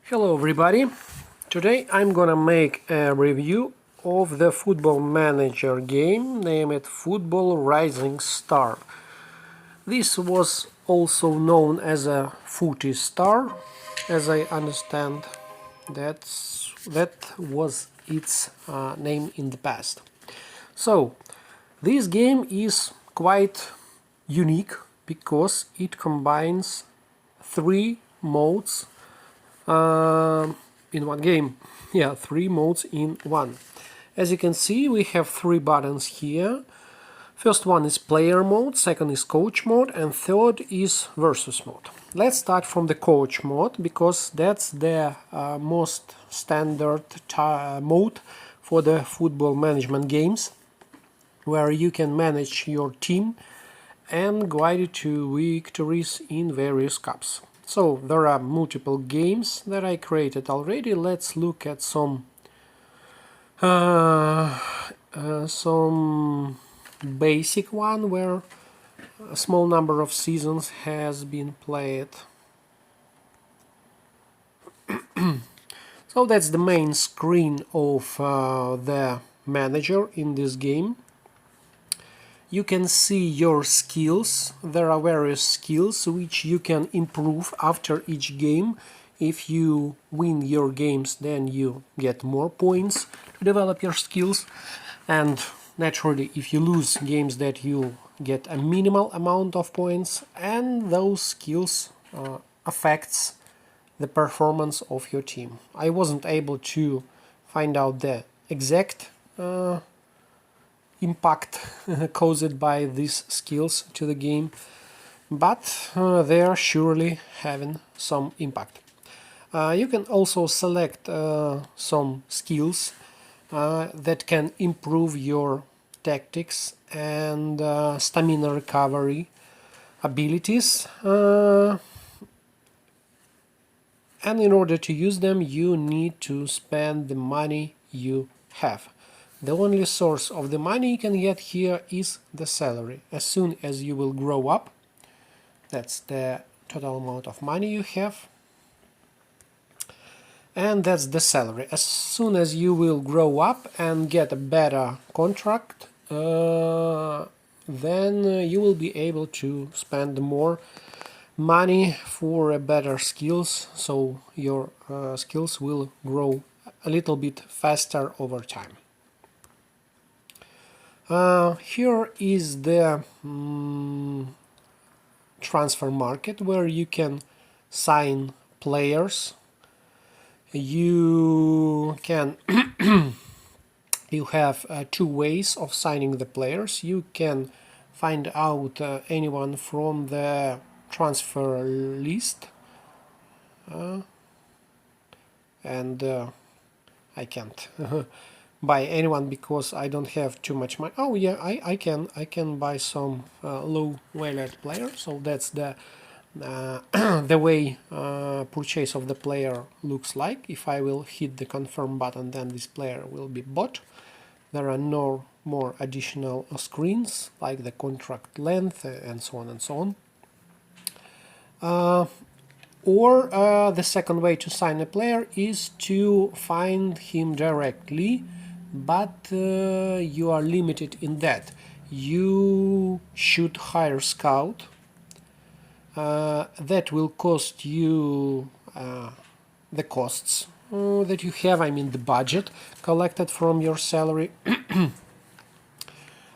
Hello everybody, today I'm gonna make a review of the Football Manager game named Football Rising Star. This was also known as a Footy Star, as I understand. That was its name in the past. So, this game is quite unique because it combines three modes in one game. Yeah, three modes in one. As you can see, we have three buttons here. First one is player mode, second is coach mode, and third is versus mode. Let's start from the coach mode because that's the most standard mode for the football management games, where you can manage your team and guide it to victories in various cups. So there are multiple games that I created already. Let's look at some basic one where a small number of seasons has been played. So that's the main screen of the manager in this game. You can see your skills. There are various skills which you can improve after each game. If you win your games, then you get more points to develop your skills. And naturally, if you lose games, that you get a minimal amount of points, and those skills affects the performance of your team. I wasn't able to find out the exact impact caused by these skills to the game, but they are surely having some impact. You can also select some skills that can improve your tactics and stamina recovery abilities, and in order to use them you need to spend the money you have. The only source of the money you can get here is the salary. As soon as you will grow up, that's the total amount of money you have, and that's the salary. As soon as you will grow up and get a better contract, then you will be able to spend more money for better skills, so your skills will grow a little bit faster over time. Here is the transfer market, where you can sign players. You can you have two ways of signing the players. You can find out anyone from the transfer list, and I can't buy anyone because I don't have too much money. Oh yeah, I can buy some low valued player. So that's the the way purchase of the player looks like. If I will hit the confirm button, then this player will be bought. There are no more additional screens like the contract length and so on and so on. Or the second way to sign a player is to find him directly, but you are limited in that. You should hire scout. That will cost you the costs that you have, I mean the budget collected from your salary.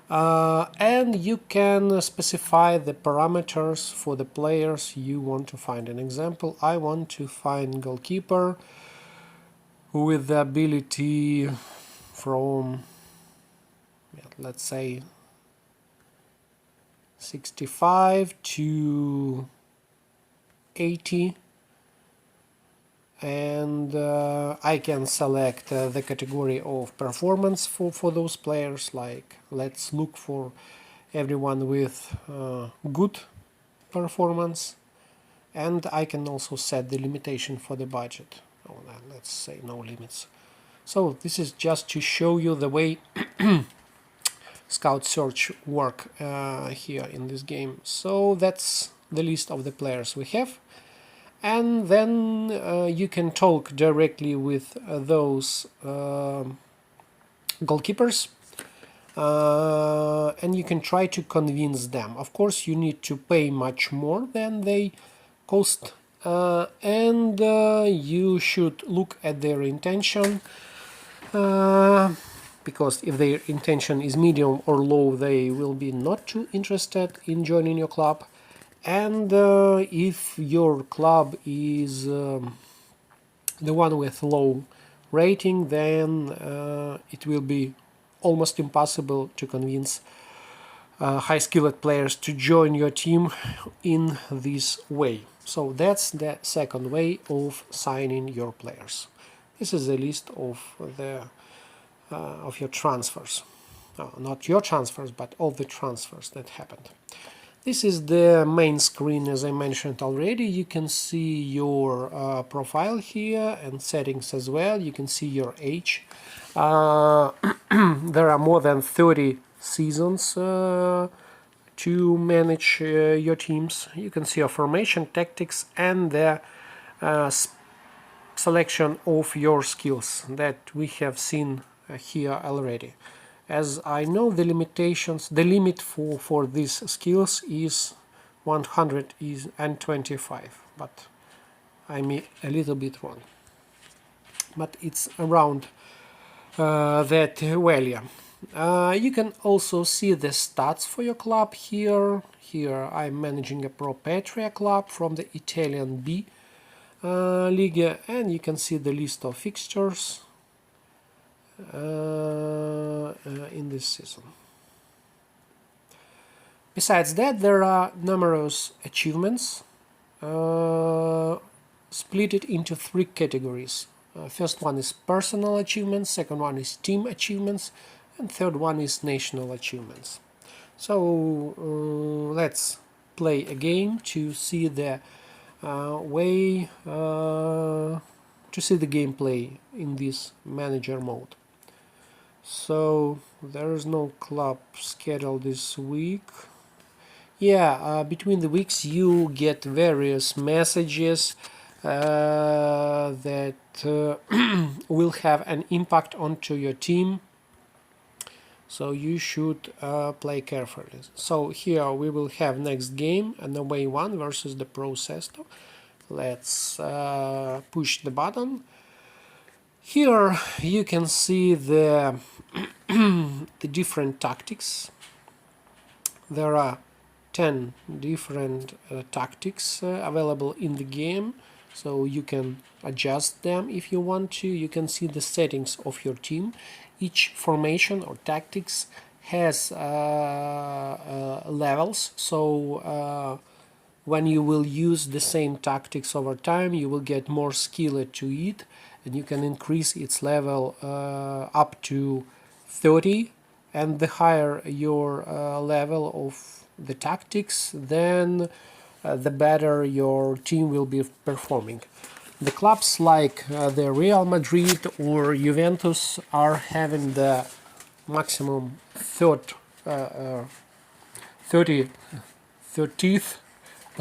And you can specify the parameters for the players you want to find. An example, I want to find goalkeeper with the ability from, let's say, 65 to 80, and I can select the category of performance for those players. Like, let's look for everyone with good performance, and I can also set the limitation for the budget. Let's say no limits. So this is just to show you the way Scout Search work here in this game. So that's the list of the players we have. and then you can talk directly with those goalkeepers, and you can try to convince them. Of course, you need to pay much more than they cost, and you should look at their intention, because if their intention is medium or low, they will be not too interested in joining your club. And if your club is the one with low rating, then it will be almost impossible to convince high-skilled players to join your team in this way. So that's the second way of signing your players. This is a list of your transfers. Not your transfers, but all the transfers that happened. This is the main screen, as I mentioned already. You can see your profile here and settings as well. You can see your age. There are more than 30 seasons to manage your teams. You can see your formation, tactics, and the selection of your skills that we have seen here already. As I know, the limit for these skills is 125, but I'm a little bit wrong. But it's around that value. You can also see the stats for your club here. Here I'm managing a Pro Patria club from the Italian B League, and you can see the list of fixtures in this season. Besides that, there are numerous achievements split it into three categories. First one is personal achievements, second one is team achievements, and third one is national achievements. So let's play a game to see the gameplay in this manager mode. So there is no club schedule this week. Yeah, between the weeks you get various messages that will have an impact onto your team, so you should play carefully. So here we will have next game, an away one versus the Pro Sesto. Let's push the button. Here you can see the the different tactics. There are 10 different tactics available in the game, so you can adjust them if you want to. You can see the settings of your team. Each formation or tactics has levels, so when you will use the same tactics over time, you will get more skilled to it, and you can increase its level up to 30. And the higher your level of the tactics, then the better your team will be performing. The clubs like the Real Madrid or Juventus are having the maximum 30th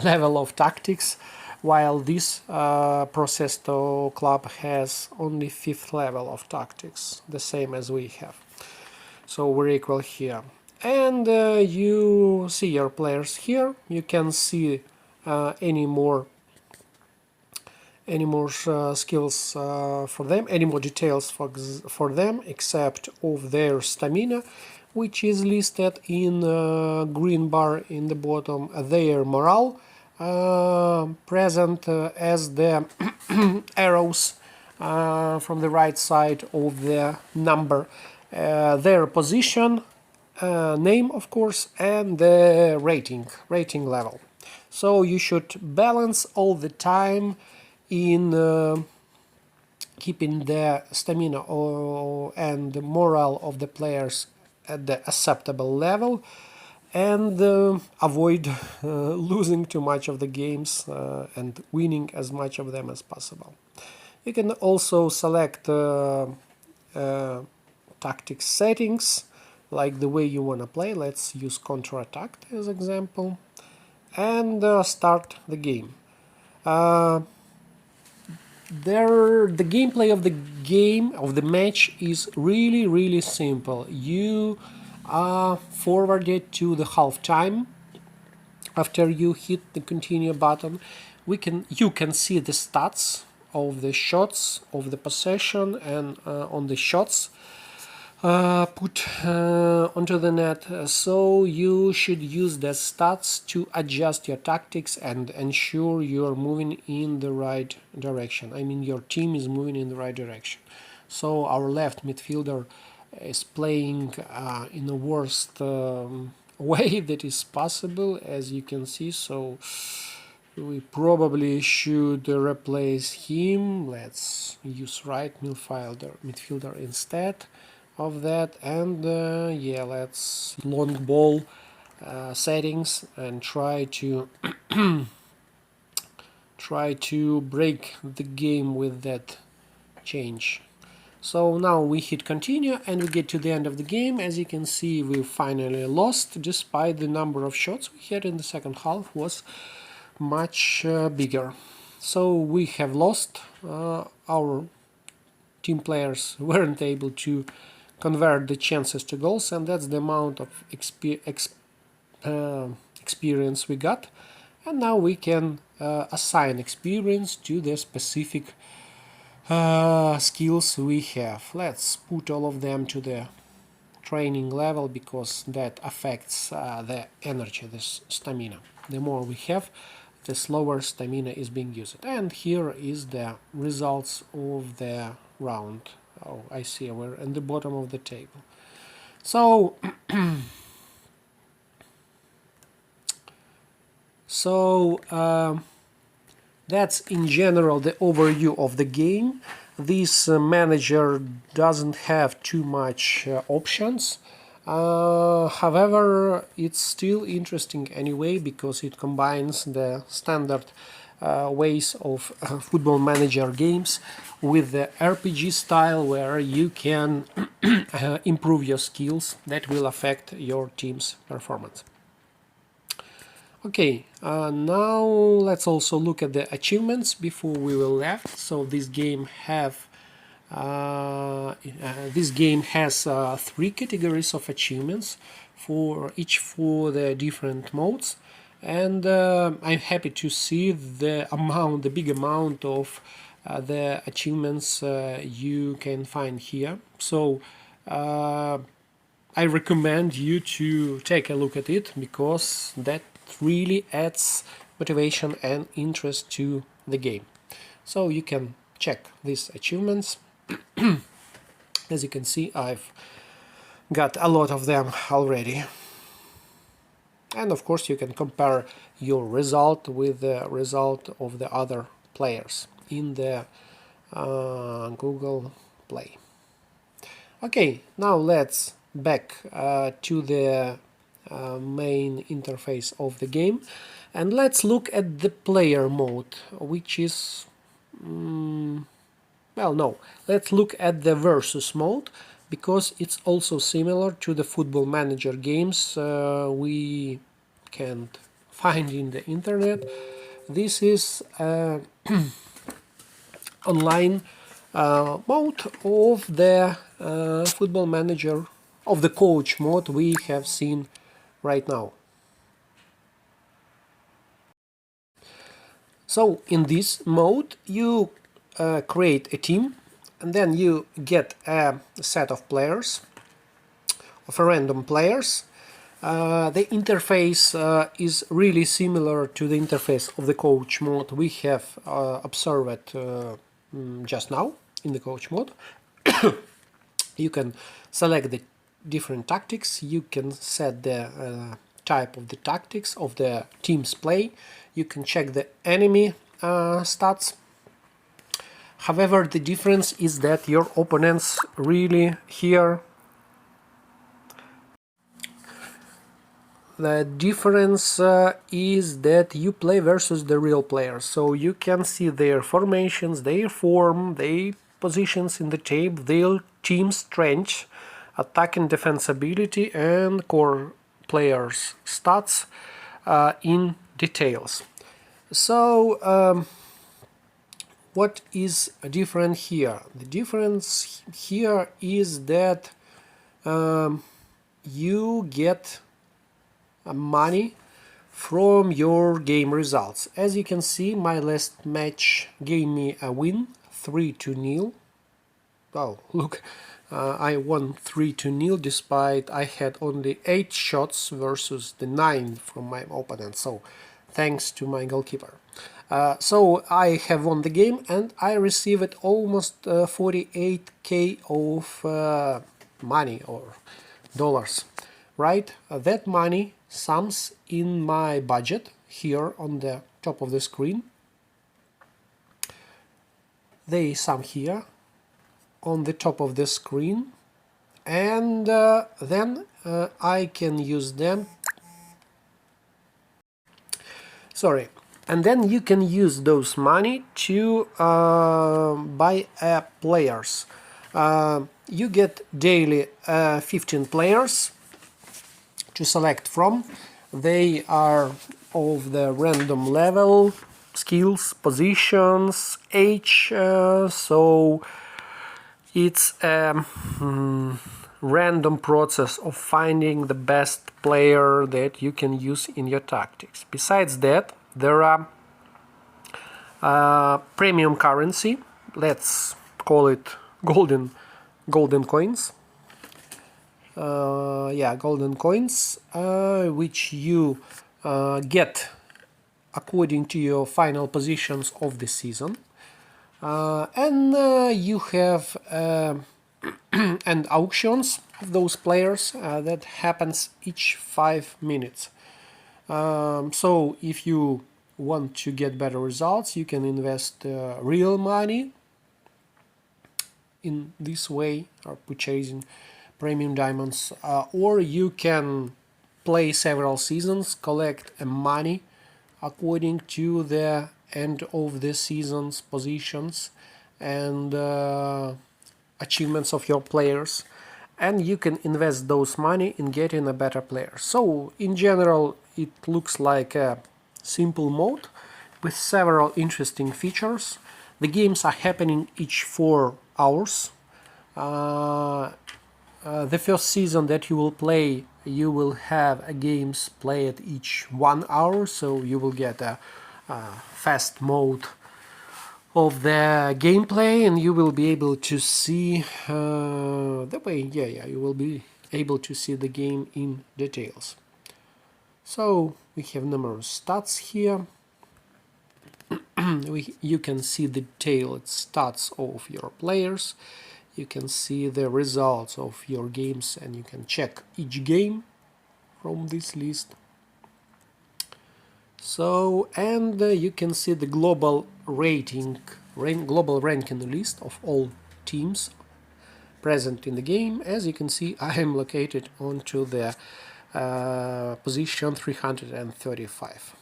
level of tactics, while this Pro Sesto club has only 5th level of tactics, the same as we have. So we're equal here. And you see your players here. You can see any more skills for them, any more details for them, except of their stamina, which is listed in green bar in the bottom. Their morale present as the arrows from the right side of the number. Their position, name of course, and the rating level. So you should balance all the time in keeping the stamina and the morale of the players at the acceptable level, and avoid losing too much of the games and winning as much of them as possible. You can also select tactics settings, like the way you want to play. Let's use counter-attack as example, and start the game. The gameplay of the match is really simple. You are forwarded to the halftime. After you hit the continue button, you can see the stats of the shots, of the possession, and on the shots put onto the net. So you should use the stats to adjust your tactics and ensure you are moving in the right direction. I mean, your team is moving in the right direction. So our left midfielder is playing in the worst way that is possible, as you can see. So we probably should replace him. Let's use right midfielder instead of that, and yeah, let's long ball settings and try to break the game with that change. So now we hit continue and we get to the end of the game. As you can see, we finally lost, despite the number of shots we had in the second half was much bigger. So we have lost. Our team players weren't able to convert the chances to goals, and that's the amount of experience we got. And now we can assign experience to the specific skills we have. Let's put all of them to the training level, because that affects the energy, the stamina. The more we have, the slower stamina is being used. And here is the results of the round. Oh, I see, we're in the bottom of the table. So that's in general the overview of the game. This manager doesn't have too much options. However, it's still interesting anyway, because it combines the standard ways of football manager games with the RPG style, where you can improve your skills that will affect your team's performance. Okay, now let's also look at the achievements before we will left. So this game has 3 categories of achievements, for the different modes, and I'm happy to see the big amount of the achievements you can find here. So I recommend you to take a look at it, because that really adds motivation and interest to the game. So you can check these achievements. As you can see, I've got a lot of them already. And of course you can compare your result with the result of the other players in the Google Play. Okay, now let's back to the main interface of the game, and let's look at the player mode, which is let's look at the versus mode, because it's also similar to the football manager games we can't find in the internet. This is online mode of the football manager, of the coach mode we have seen right now. So in this mode you create a team, and then you get a set of players, of random players. The interface is really similar to the interface of the coach mode we have observed just now in the coach mode. You can select the different tactics, you can set the type of the tactics of the team's play, you can check the enemy stats. However, the difference is that your opponents really here. The difference is that you play versus the real players, so you can see their formations, their form, their positions in the table, their team strength, attack and defense ability, and core players' stats in details. So what is different here? The difference here is that you get money from your game results. As you can see, my last match gave me a win, 3-0. Oh, look, I won 3-0 despite I had only 8 shots versus the 9 from my opponent. So, thanks to my goalkeeper. So I have won the game and I received almost 48k of money or dollars. Right? That money sums in my budget here on the top of the screen. They sum here on the top of the screen, and then I can use them. Sorry. And then you can use those money to buy players. You get daily 15 players to select from. They are of the random level, skills, positions, age, so it's a random process of finding the best player that you can use in your tactics. Besides that, there are premium currency, let's call it golden coins. Golden coins, which you get according to your final positions of the season. And you have and auctions of those players that happens each 5 minutes. So if you want to get better results, you can invest real money in this way, or purchasing premium diamonds, or you can play several seasons, collect money according to the end of the season's positions and achievements of your players, and you can invest those money in getting a better player. So in general it looks like a simple mode with several interesting features. The games are happening each 4 hours. The first season that you will play, you will have games played each 1 hour, so you will get a fast mode of the gameplay, and you will be able to see you will be able to see the game in details. So we have numerous stats here. You can see the detailed stats of your players. You can see the results of your games, and you can check each game from this list. So, and you can see the global ranking list of all teams present in the game. As you can see, I am located onto the position 335.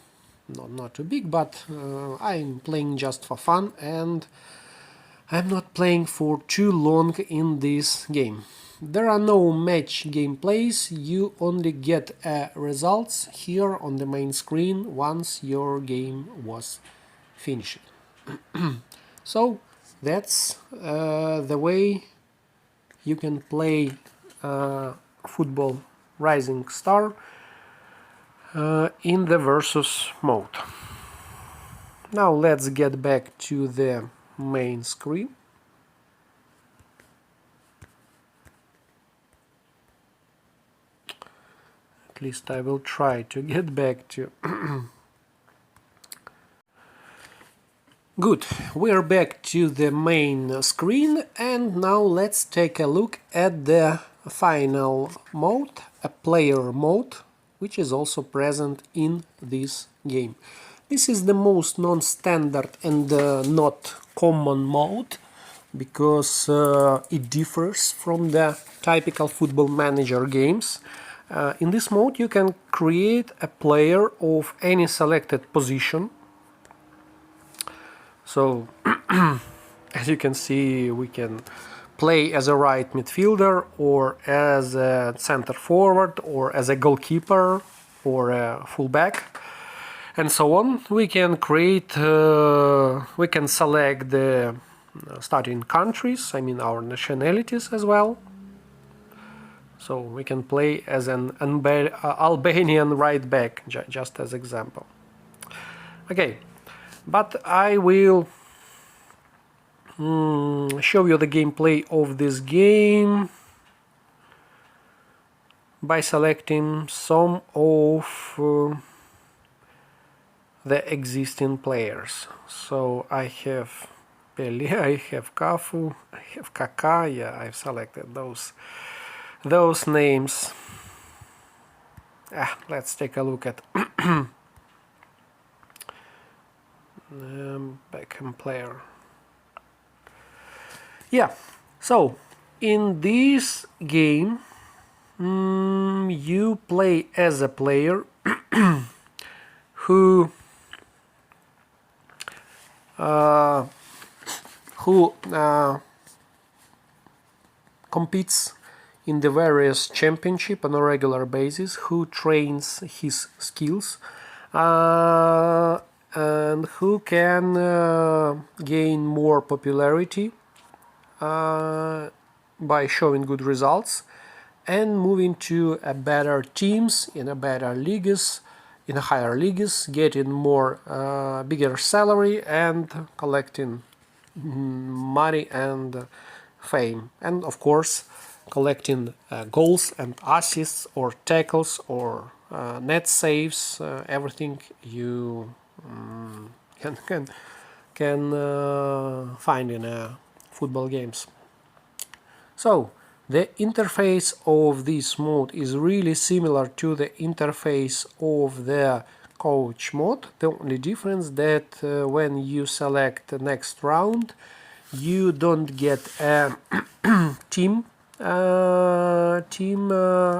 Not too big, but I'm playing just for fun, and I'm not playing for too long in this game. There are no match gameplays, you only get results here on the main screen once your game was finished. So that's the way you can play Football Rising Star in the versus mode. Now let's get back to the main screen. At least I will try to get back to Good, we're back to the main screen, and now let's take a look at the final mode, a player mode, which is also present in this game. This is the most non-standard and not common mode, because it differs from the typical Football Manager games. In this mode you can create a player of any selected position. So, as you can see, we can play as a right midfielder, or as a center forward, or as a goalkeeper, or a fullback. and so on. We can create, we can select the starting countries, I mean our nationalities as well. So we can play as an Albanian right back, just as example. Okay, but I will show you the gameplay of this game by selecting some of the existing players. So I have Pele, I have Cafu, I have Kaká. Yeah, I've selected those names. Let's take a look at Beckham player. Yeah, so in this game you play as a player who competes in the various championship on a regular basis, who trains his skills, and who can gain more popularity by showing good results and moving to a better teams in a better leagues, in a higher leagues, getting more bigger salary and collecting money and fame, and of course collecting goals and assists or tackles or net saves, everything you can find in football games. So the interface of this mode is really similar to the interface of the coach mode. The only difference that when you select the next round, you don't get a team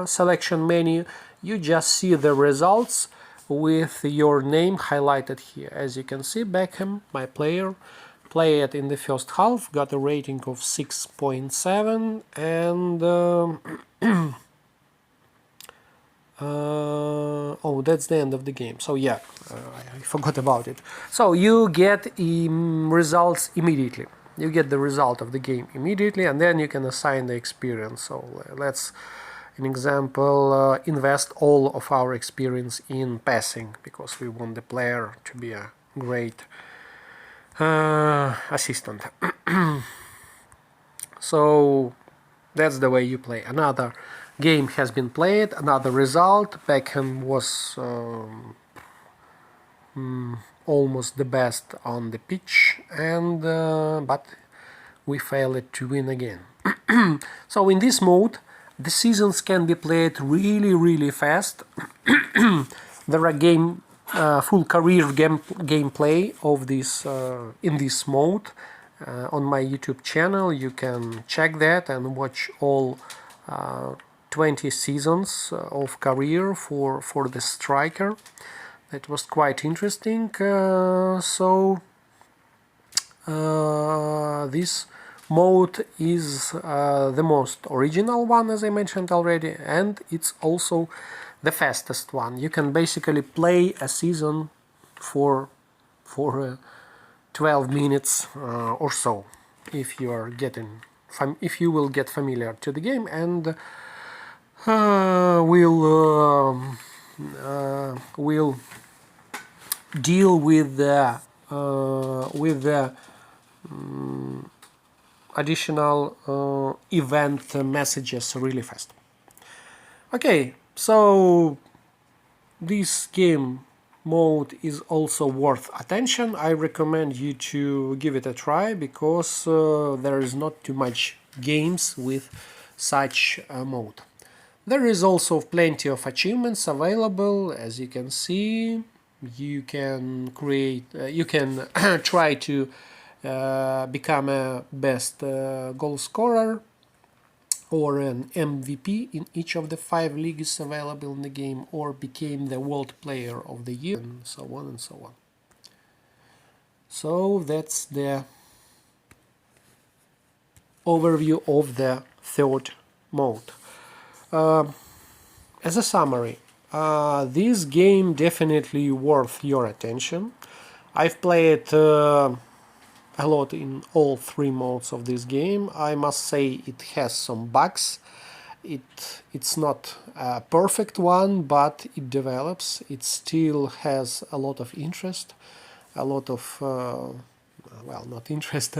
selection menu. You just see the results with your name highlighted here. As you can see, Beckham, my player, played in the first half, got a rating of 6.7, and oh, that's the end of the game. So yeah, I forgot about it. So you get results immediately. You get the result of the game immediately, and then you can assign the experience. So let's, an example, invest all of our experience in passing, because we want the player to be a great assistant. So that's the way you play. Another game has been played, another result. Beckham was almost the best on the pitch, and but we failed to win again. So in this mode, the seasons can be played really fast. There are full career gameplay of this in this mode on my YouTube channel. You can check that and watch all 20 seasons of career for the striker. That was quite interesting. This mode is the most original one, as I mentioned already, and it's also the fastest one. You can basically play a season for 12 minutes or so, if you are if you will get familiar to the game, and we'll deal with the additional event messages really fast. Okay, so this game mode is also worth attention. I recommend you to give it a try, because there is not too much games with such a mode. There is also plenty of achievements available. As you can see, you can create, you can try to become a best goal scorer or an MVP in each of the 5 leagues available in the game, or became the World Player of the Year, and so on and so on. So that's the overview of the third mode. As a summary, This game definitely worth your attention. I've played a lot in all three modes of this game. I must say it has some bugs. It's not a perfect one, but it develops. It still has a lot of interest, a lot of well, not interest,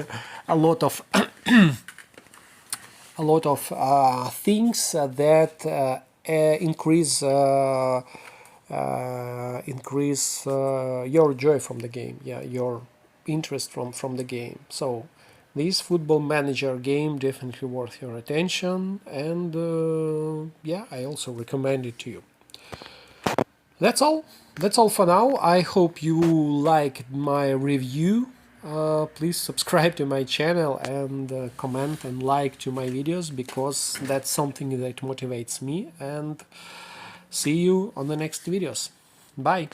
a lot of things that increase your joy from the game, yeah, your interest from the game. So this Football Manager game definitely worth your attention, and yeah, I also recommend it to you. That's all. That's all for now. I hope you liked my review. Please subscribe to my channel and comment and like to my videos, because that's something that motivates me. And see you on the next videos. Bye.